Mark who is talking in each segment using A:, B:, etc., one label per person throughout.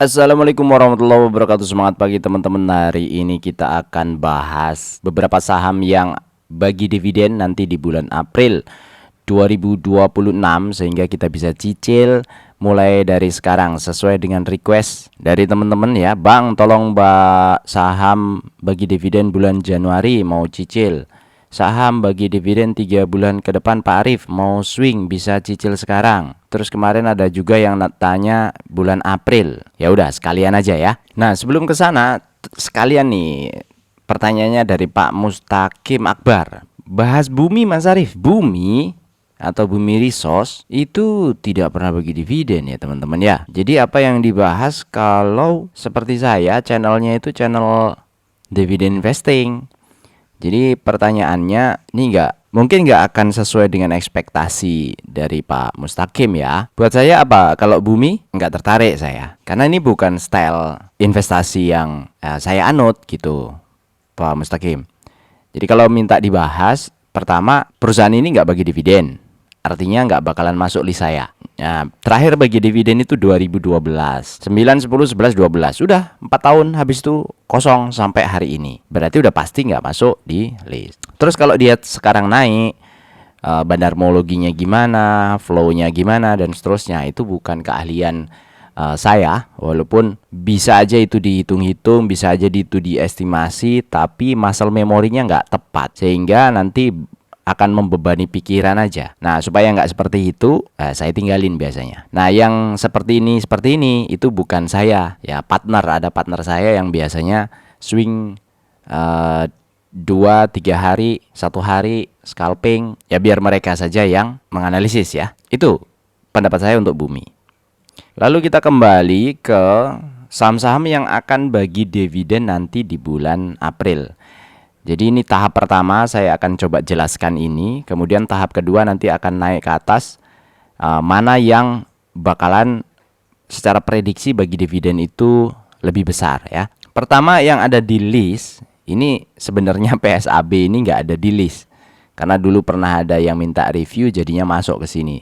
A: Assalamualaikum warahmatullahi wabarakatuh. Semangat pagi teman-teman. Hari ini kita akan bahas beberapa saham yang bagi dividen nanti di bulan April 2026, sehingga kita bisa cicil mulai dari sekarang sesuai dengan request dari teman-teman ya. Bang, tolong saham bagi dividen bulan Januari mau cicil. Saham bagi dividen 3 bulan ke depan Pak Arif mau swing bisa cicil sekarang. Terus kemarin ada juga yang tanya bulan April. Ya udah sekalian aja ya. Nah, sebelum ke sana sekalian nih pertanyaannya dari Pak Mustaqim Akbar. Bahas Bumi Mas Arif. Bumi atau Bumi Resource itu tidak pernah bagi dividen ya teman-teman ya. Jadi apa yang dibahas kalau seperti saya channelnya itu channel dividend investing. Jadi pertanyaannya ini mungkin nggak akan sesuai dengan ekspektasi dari Pak Mustaqim ya. Buat saya apa? Kalau Bumi nggak tertarik saya, karena ini bukan style investasi yang saya anut gitu, Pak Mustaqim. Jadi kalau minta dibahas, pertama perusahaan ini nggak bagi dividen, artinya nggak bakalan masuk list saya. Nah, terakhir bagi dividen itu 2012, 9, 10, 11, 12. Udah 4 tahun habis itu kosong sampai hari ini. Berarti udah pasti nggak masuk di list. Terus kalau dia sekarang naik, bandarmologinya gimana, flow-nya gimana, dan seterusnya, itu bukan keahlian saya. Walaupun bisa aja itu dihitung-hitung, bisa aja itu diestimasi, tapi muscle memorinya nggak tepat, sehingga nanti akan membebani pikiran aja. Nah, supaya nggak seperti itu, saya tinggalin biasanya. Nah, yang seperti ini itu bukan saya ya, ada partner saya yang biasanya swing 2-3 hari, 1 hari scalping ya, biar mereka saja yang menganalisis ya. Itu pendapat saya untuk Bumi. Lalu kita kembali ke saham-saham yang akan bagi dividen nanti di bulan April. Jadi ini tahap pertama, saya akan coba jelaskan ini. Kemudian tahap kedua nanti akan naik ke atas, mana yang bakalan secara prediksi bagi dividen itu lebih besar ya. Pertama yang ada di list, ini sebenarnya PSAB ini nggak ada di list, karena dulu pernah ada yang minta review jadinya masuk ke sini.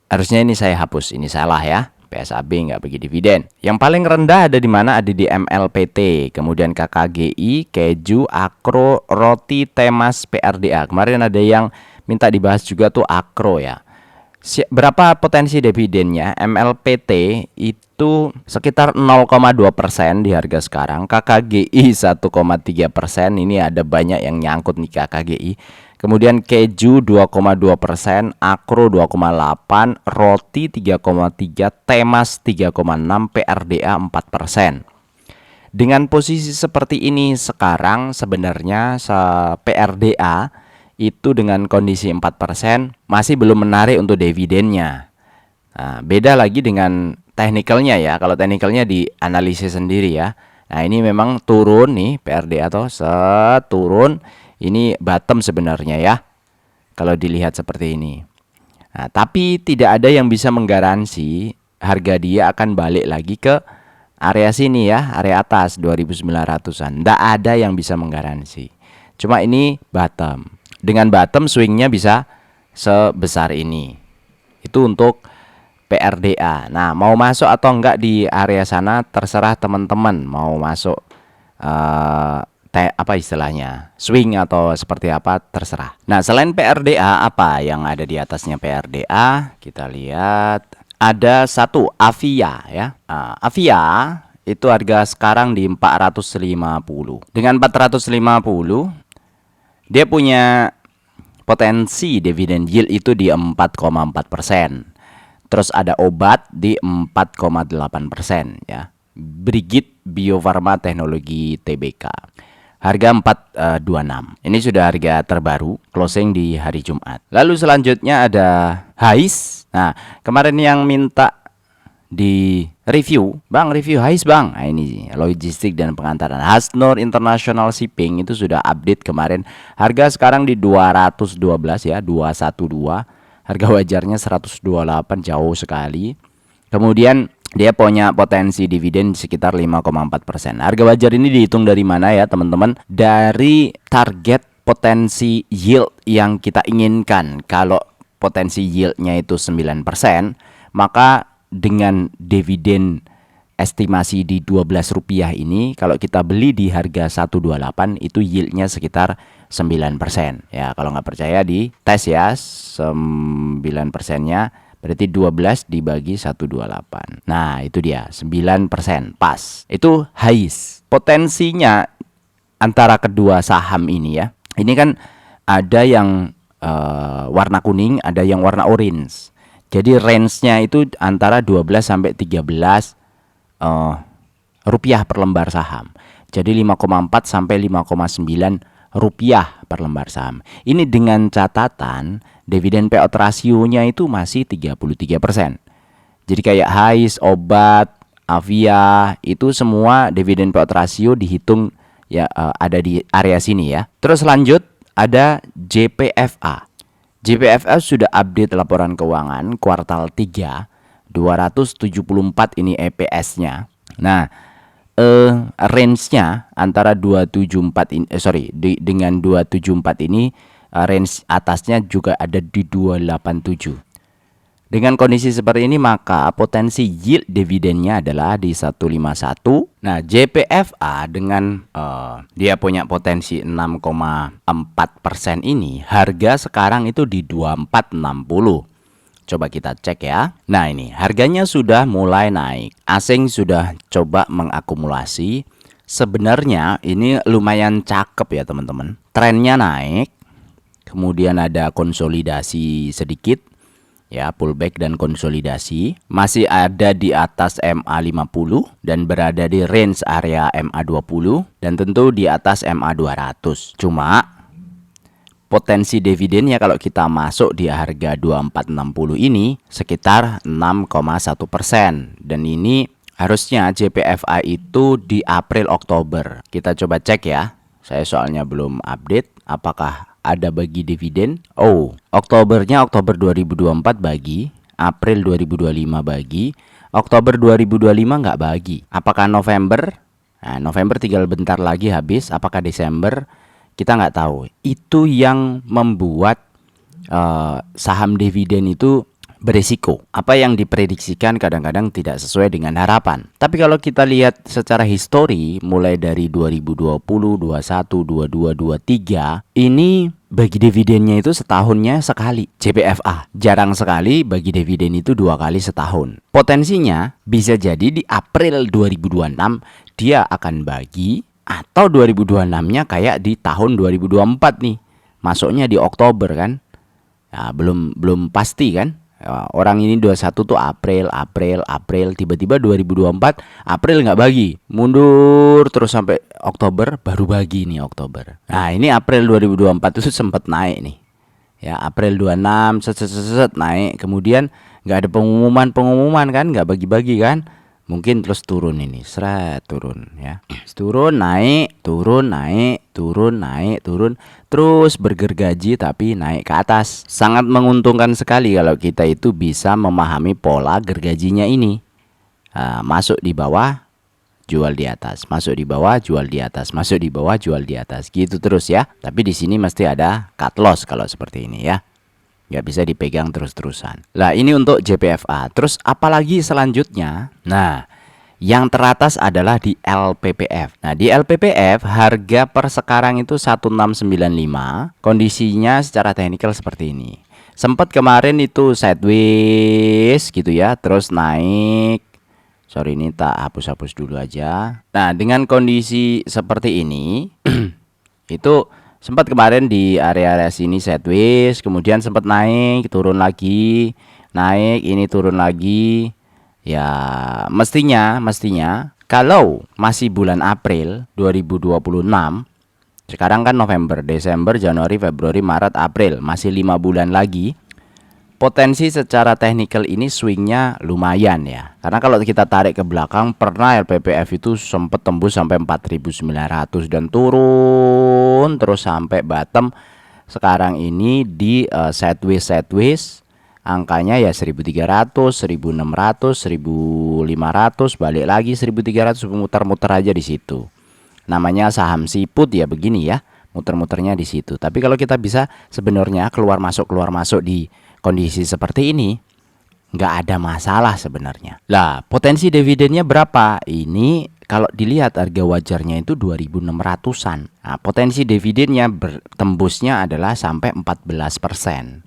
A: Harusnya ini saya hapus, ini salah ya. PSAB nggak bagi dividen. Yang paling rendah ada di mana? Ada di MLPT, kemudian KKGI, Keju, Akro, Roti, Temas, PRDA. Kemarin ada yang minta dibahas juga tuh Akro ya. Berapa potensi dividennya? MLPT itu sekitar 0,2% di harga sekarang. KKGI 1,3%. Ini ada banyak yang nyangkut nih KKGI. Kemudian Keju 2,2%, Akro 2,8%, Roti 3,3%, Temas 3,6%, PRDA 4%. Dengan posisi seperti ini sekarang sebenarnya PRDA itu dengan kondisi 4% masih belum menarik untuk dividennya. Nah, beda lagi dengan teknikalnya ya. Kalau teknikalnya dianalisis sendiri ya. Nah, ini memang turun nih PRDA atau turun. Ini bottom sebenarnya ya, kalau dilihat seperti ini. Nah, tapi tidak ada yang bisa menggaransi harga dia akan balik lagi ke area sini ya, area atas 2.900-an. Tidak ada yang bisa menggaransi. Cuma ini bottom. Dengan bottom swingnya bisa sebesar ini. Itu untuk PRDA. Nah, mau masuk atau enggak di area sana terserah teman-teman. Mau masuk apa istilahnya, swing atau seperti apa terserah. Nah, selain PRDA, apa yang ada di atasnya PRDA? Kita lihat ada satu Avia ya. Avia itu harga sekarang di 450. Dengan 450 dia punya potensi dividen yield itu di 4,4%. Terus ada obat di 4,8% ya. Brigit Bio Farma Teknologi Tbk. Harga 426. Ini sudah harga terbaru, closing di hari Jumat. Lalu selanjutnya ada Hais. Nah, kemarin yang minta di review, Bang review Hais Bang. Nah, ini logistik dan pengantaran. Hasnur International Shipping itu sudah update kemarin. Harga sekarang di 212 ya, 212. Harga wajarnya 128, jauh sekali. Kemudian dia punya potensi dividen sekitar 5,4%. Harga wajar ini dihitung dari mana ya teman-teman? Dari target potensi yield yang kita inginkan. Kalau potensi yieldnya itu 9%, maka dengan dividen estimasi di Rp12 ini, kalau kita beli di harga 128 itu yieldnya sekitar 9%. Ya, kalau nggak percaya di tes ya, 9%-nya berarti 12 dibagi 128. Nah, itu dia 9%, pas. Itu highest. Potensinya antara kedua saham ini ya. Ini kan ada yang warna kuning, ada yang warna orange. Jadi range-nya itu antara 12 sampai 13 rupiah per lembar saham. Jadi 5,4 sampai 5,9 rupiah per lembar saham. Ini dengan catatan dividen payout rasionya itu masih 33%. Jadi kayak Hais, Obat, Avia itu semua dividen payout rasio dihitung ya, ada di area sini ya. Terus lanjut ada JPFA. JPFA sudah update laporan keuangan kuartal 3, 274 ini EPS-nya. Nah, range-nya antara 274 ini, dengan 274 ini range atasnya juga ada di 287. Dengan kondisi seperti ini maka potensi yield dividennya adalah di 151. Nah, JPFA dengan dia punya potensi 6,4% ini, harga sekarang itu di 2460. Coba kita cek ya. Nah, ini harganya sudah mulai naik. Asing sudah coba mengakumulasi. Sebenarnya ini lumayan cakep ya teman-teman. Trennya naik. Kemudian ada konsolidasi sedikit. Ya, pullback dan konsolidasi. Masih ada di atas MA50 dan berada di range area MA20 dan tentu di atas MA200. Cuma potensi dividennya kalau kita masuk di harga 2460 ini sekitar 6,1%. Dan ini harusnya JPFA itu di April Oktober. Kita coba cek ya. Saya soalnya belum update apakah ada bagi dividen. Oh, Oktobernya Oktober 2024 bagi, April 2025 bagi, Oktober 2025 nggak bagi. Apakah November? Nah, November tinggal bentar lagi habis. Apakah Desember? Kita nggak tahu. Itu yang membuat saham dividen itu berisiko. Apa yang diprediksikan kadang-kadang tidak sesuai dengan harapan. Tapi kalau kita lihat secara histori mulai dari 2020, 21, 22, 23, ini bagi dividennya itu setahunnya sekali. JPFA jarang sekali bagi dividen itu 2 kali setahun. Potensinya bisa jadi di April 2026 dia akan bagi, atau 2026-nya kayak di tahun 2024 nih. Masuknya di Oktober kan. Ya, belum pasti kan. Orang ini 21 tuh April, tiba-tiba 2024 April nggak bagi, mundur terus sampai Oktober baru bagi nih Oktober. Nah, ini April 2024 itu sempat naik nih. Ya, April 26 set naik, kemudian nggak ada pengumuman kan, nggak bagi-bagi kan. Mungkin terus turun ini, turun ya. Turun, naik, turun, naik, turun, naik, turun. Terus bergergaji tapi naik ke atas. Sangat menguntungkan sekali kalau kita itu bisa memahami pola gergajinya ini. Masuk di bawah, jual di atas. Masuk di bawah, jual di atas. Masuk di bawah, jual di atas. Gitu terus ya. Tapi di sini mesti ada cut loss kalau seperti ini ya. Nggak bisa dipegang terus-terusan. Nah, ini untuk JPFA. Terus apalagi selanjutnya? Nah, yang teratas adalah di LPPF. Nah, di LPPF harga per sekarang itu 1695. Kondisinya secara teknikal seperti ini. Sempat kemarin itu sideways gitu ya, terus naik. Sorry, ini tak hapus-hapus dulu aja. Nah, dengan kondisi seperti ini itu sempat kemarin di area-area sini sideways, kemudian sempat naik, turun lagi, naik, ini turun lagi. Ya, mestinya kalau masih bulan April 2026, sekarang kan November, Desember, Januari, Februari, Maret, April, masih 5 bulan lagi. Potensi secara teknikal ini swingnya lumayan ya. Karena kalau kita tarik ke belakang, pernah LPPF itu sempat tembus sampai 4.900 dan turun terus sampai bottom. Sekarang ini di sideways, angkanya ya 1.300, 1.600, 1.500, balik lagi 1.300, muter-muter aja di situ. Namanya saham siput ya begini ya, muter-muternya di situ. Tapi kalau kita bisa sebenarnya keluar masuk di kondisi seperti ini, nggak ada masalah sebenarnya. Lah, potensi dividennya berapa? Ini kalau dilihat harga wajarnya itu 2.600-an. Nah, potensi dividennya bertembusnya adalah sampai 14%.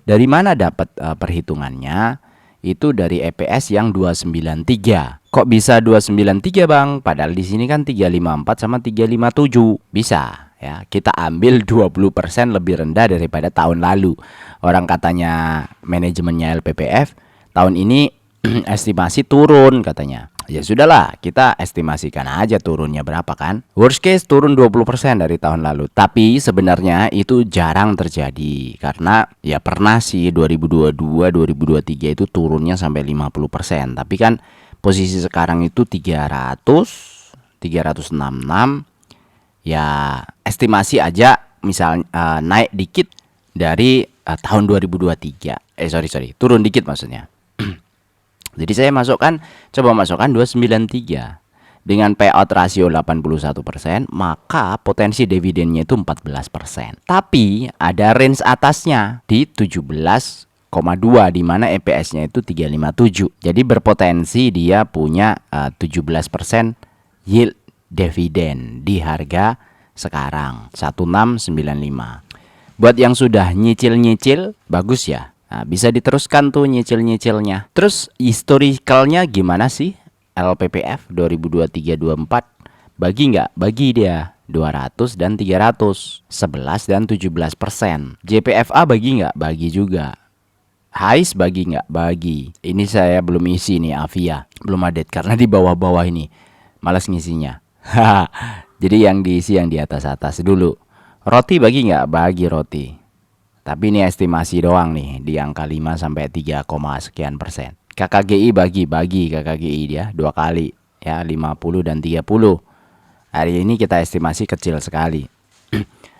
A: Dari mana dapat perhitungannya? Itu dari EPS yang 293. Kok bisa 293, Bang? Padahal di sini kan 354 sama 357. Bisa ya. Kita ambil 20% lebih rendah daripada tahun lalu. Orang katanya manajemennya LPPF tahun ini estimasi turun katanya. Ya sudahlah, kita estimasikan aja turunnya berapa kan. Worst case turun 20% dari tahun lalu. Tapi sebenarnya itu jarang terjadi. Karena ya pernah sih 2022, 2023 itu turunnya sampai 50%. Tapi kan posisi sekarang itu 366. Ya estimasi aja misalnya naik dikit dari tahun 2023. Turun dikit maksudnya. Jadi saya coba masukkan 293 dengan payout rasio 81%, maka potensi dividennya itu 14%. Tapi ada range atasnya di 17,2 di mana EPS-nya itu 357. Jadi berpotensi dia punya 17% yield dividen di harga sekarang 1695. Buat yang sudah nyicil-nyicil bagus ya. Nah, bisa diteruskan tuh nyicil-nyicilnya. Terus historicalnya gimana sih LPPF 2023-24? Bagi nggak? Bagi dia 200 dan 300, 11 dan 17%. JPFA bagi nggak? Bagi juga. HAIS bagi nggak? Bagi. Ini saya belum isi nih Avia, belum update karena di bawah-bawah ini malas ngisinya. Jadi yang diisi yang di atas-atas dulu. Roti bagi nggak? Bagi roti. Tapi ini estimasi doang nih di angka 5 sampai 3, sekian persen. KKGI bagi KKGI dia 2 kali ya 50 dan 30. Hari ini kita estimasi kecil sekali.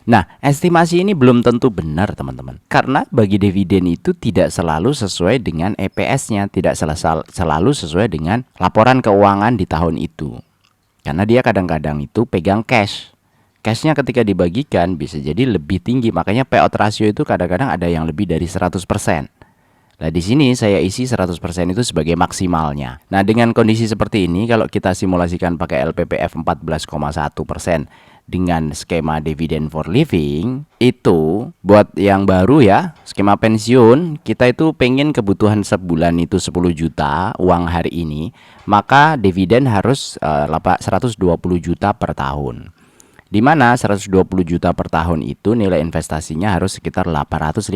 A: Nah, estimasi ini belum tentu benar teman-teman. Karena bagi dividen itu tidak selalu sesuai dengan EPS-nya, tidak selalu sesuai dengan laporan keuangan di tahun itu. Karena dia kadang-kadang itu pegang cash. Cashnya ketika dibagikan bisa jadi lebih tinggi, makanya payout rasio itu kadang-kadang ada yang lebih dari 100%. Nah di sini saya isi 100% itu sebagai maksimalnya. Nah dengan kondisi seperti ini kalau kita simulasikan pakai LPPF 14,1% dengan skema dividend for living, itu buat yang baru ya, skema pensiun kita itu pengen kebutuhan sebulan itu 10 juta uang hari ini, maka dividen harus 120 juta per tahun. Di mana 120 juta per tahun itu nilai investasinya harus sekitar 851.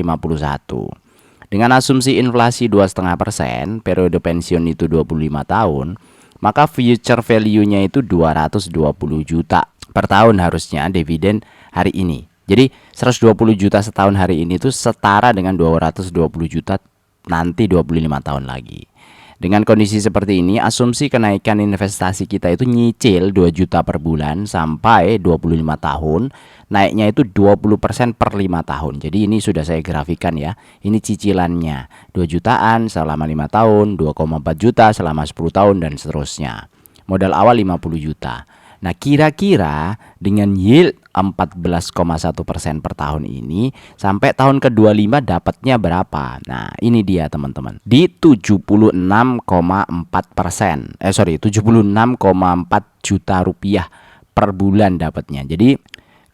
A: Dengan asumsi inflasi 2,5%, periode pensiun itu 25 tahun, maka future value-nya itu 220 juta per tahun harusnya dividen hari ini. Jadi 120 juta setahun hari ini itu setara dengan 220 juta nanti 25 tahun lagi. Dengan kondisi seperti ini, asumsi kenaikan investasi kita itu nyicil 2 juta per bulan sampai 25 tahun, naiknya itu 20% per 5 tahun. Jadi ini sudah saya grafikan ya. Ini cicilannya 2 jutaan selama 5 tahun, 2,4 juta selama 10 tahun dan seterusnya. Modal awal 50 juta. Nah kira-kira dengan yield 14,1% per tahun ini sampai tahun ke-25 dapatnya berapa? Nah ini dia teman-teman, di 76,4%. 76,4 juta rupiah per bulan dapatnya. Jadi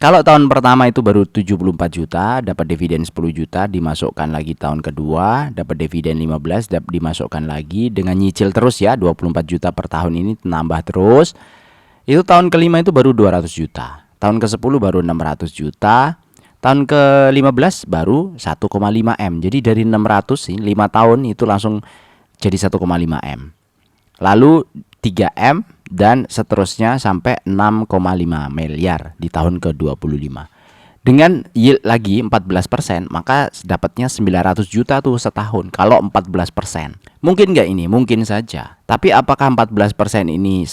A: kalau tahun pertama itu baru 74 juta, dapat dividen 10 juta, dimasukkan lagi tahun kedua, dapat dividen 15, dimasukkan lagi dengan nyicil terus ya, 24 juta per tahun ini nambah terus. Itu tahun kelima itu baru 200 juta. Tahun ke-10 baru 600 juta. Tahun ke-15 baru 1,5 M. Jadi dari 600 sih 5 tahun itu langsung jadi 1,5 M. Lalu 3 M dan seterusnya sampai 6,5 miliar di tahun ke-25. Dengan yield lagi 14%, maka dapatnya 900 juta tuh setahun kalau 14%. Mungkin nggak ini? Mungkin saja. Tapi apakah 14% ini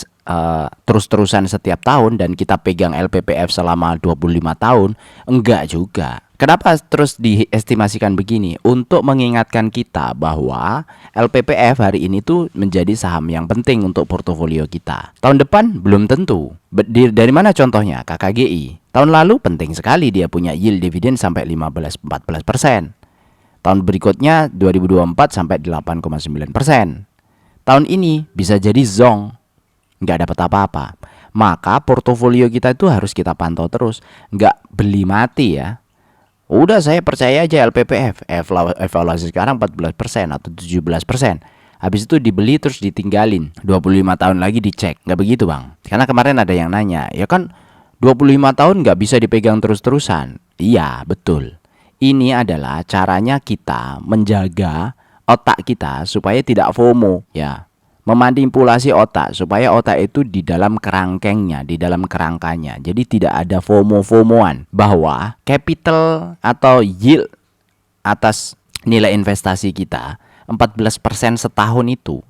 A: terus-terusan setiap tahun dan kita pegang LPPF selama 25 tahun? Enggak juga. Kenapa terus diestimasikan begini? Untuk mengingatkan kita bahwa LPPF hari ini tuh menjadi saham yang penting untuk portofolio kita. Tahun depan belum tentu. Dari mana contohnya? KKGI. Tahun lalu penting sekali dia punya yield dividen sampai 15-14%. Tahun berikutnya 2024 sampai 8,9%. Tahun ini bisa jadi zonk, nggak dapat apa-apa. Maka portofolio kita itu harus kita pantau terus, nggak beli mati ya. Udah saya percaya aja LPPF, evaluasi sekarang 14% atau 17%. Habis itu dibeli terus ditinggalin, 25 tahun lagi dicek. Nggak begitu bang. Karena kemarin ada yang nanya, ya kan 25 tahun nggak bisa dipegang terus-terusan. Iya betul. Ini adalah caranya kita menjaga otak kita supaya tidak FOMO ya. Memanipulasi otak supaya otak itu di dalam kerangkengnya, di dalam kerangkanya. Jadi tidak ada FOMO-FOMOan bahwa capital atau yield atas nilai investasi kita 14% setahun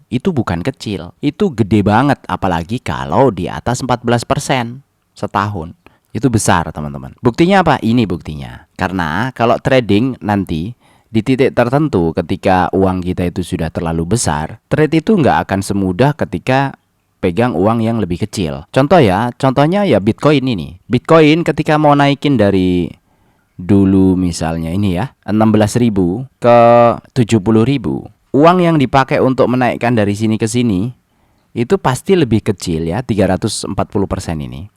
A: itu bukan kecil. Itu gede banget apalagi kalau di atas 14% setahun. Itu besar teman-teman. Buktinya apa? Ini buktinya. Karena kalau trading nanti di titik tertentu ketika uang kita itu sudah terlalu besar, trade itu nggak akan semudah ketika pegang uang yang lebih kecil. Contohnya ya Bitcoin ini. Bitcoin ketika mau naikin dari dulu misalnya ini ya 16.000 ke 70.000, uang yang dipakai untuk menaikkan dari sini ke sini itu pasti lebih kecil ya, 340% ini.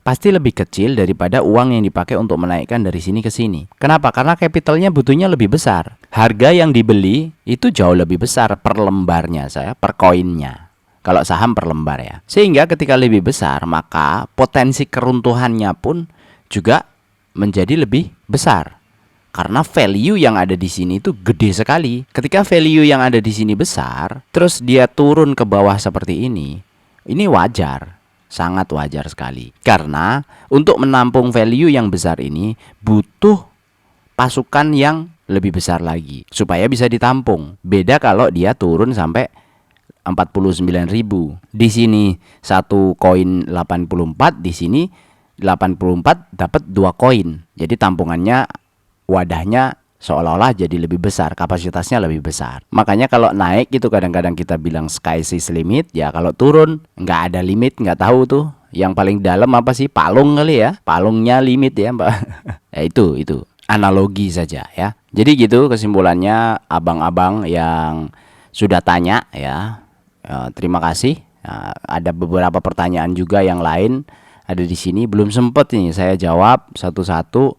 A: Pasti lebih kecil daripada uang yang dipakai untuk menaikkan dari sini ke sini. Kenapa? Karena capitalnya butuhnya lebih besar. Harga yang dibeli itu jauh lebih besar per lembarnya per koinnya. Kalau saham per lembar ya. Sehingga ketika lebih besar, maka potensi keruntuhannya pun juga menjadi lebih besar. Karena value yang ada di sini itu gede sekali. Ketika value yang ada di sini besar, terus dia turun ke bawah seperti ini wajar. Sangat wajar sekali. Karena untuk menampung value yang besar ini butuh pasukan yang lebih besar lagi supaya bisa ditampung. Beda kalau dia turun sampai 49.000. Di sini satu koin 84, di sini 84 dapat 2 koin. Jadi tampungannya, wadahnya seolah-olah jadi lebih besar, kapasitasnya lebih besar. Makanya kalau naik itu kadang-kadang kita bilang sky is limit. Ya kalau turun nggak ada limit, nggak tahu tuh. Yang paling dalam apa sih? Palung kali ya. Palungnya limit ya mbak. Ya itu analogi saja ya. Jadi gitu kesimpulannya abang-abang yang sudah tanya ya. Terima kasih. Ada beberapa pertanyaan juga yang lain ada di sini, belum sempet nih saya jawab satu-satu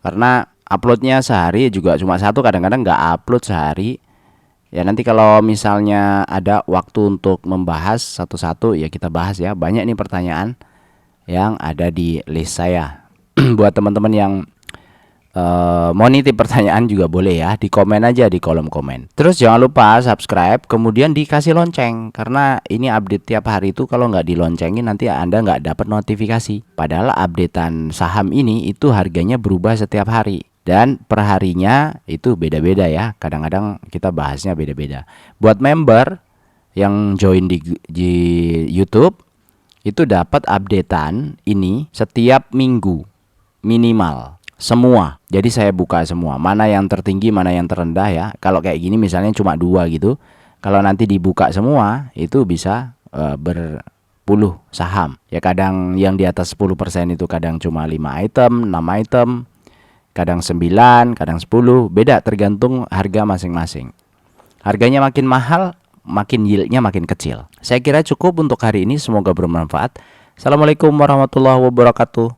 A: karena uploadnya sehari juga cuma satu, kadang-kadang nggak upload sehari ya. Nanti kalau misalnya ada waktu untuk membahas satu-satu ya kita bahas ya. Banyak nih pertanyaan yang ada di list saya. Buat teman-teman yang mau nitip pertanyaan juga boleh ya, di komen aja di kolom komen. Terus jangan lupa subscribe, kemudian dikasih lonceng, karena ini update tiap hari itu kalau nggak diloncengin nanti Anda nggak dapat notifikasi. Padahal updatean saham ini itu harganya berubah setiap hari. Dan perharinya itu beda-beda ya. Kadang-kadang kita bahasnya beda-beda. Buat member yang join di YouTube itu dapat updatean ini setiap minggu minimal semua. Jadi saya buka semua. Mana yang tertinggi, mana yang terendah ya. Kalau kayak gini misalnya cuma 2 gitu. Kalau nanti dibuka semua itu bisa berpuluh saham. Ya kadang yang di atas 10% itu kadang cuma 5 item, 6 item. Kadang 9, kadang 10, beda tergantung harga masing-masing. Harganya makin mahal, makin yieldnya makin kecil. Saya kira cukup untuk hari ini, semoga bermanfaat. Assalamualaikum warahmatullahi wabarakatuh.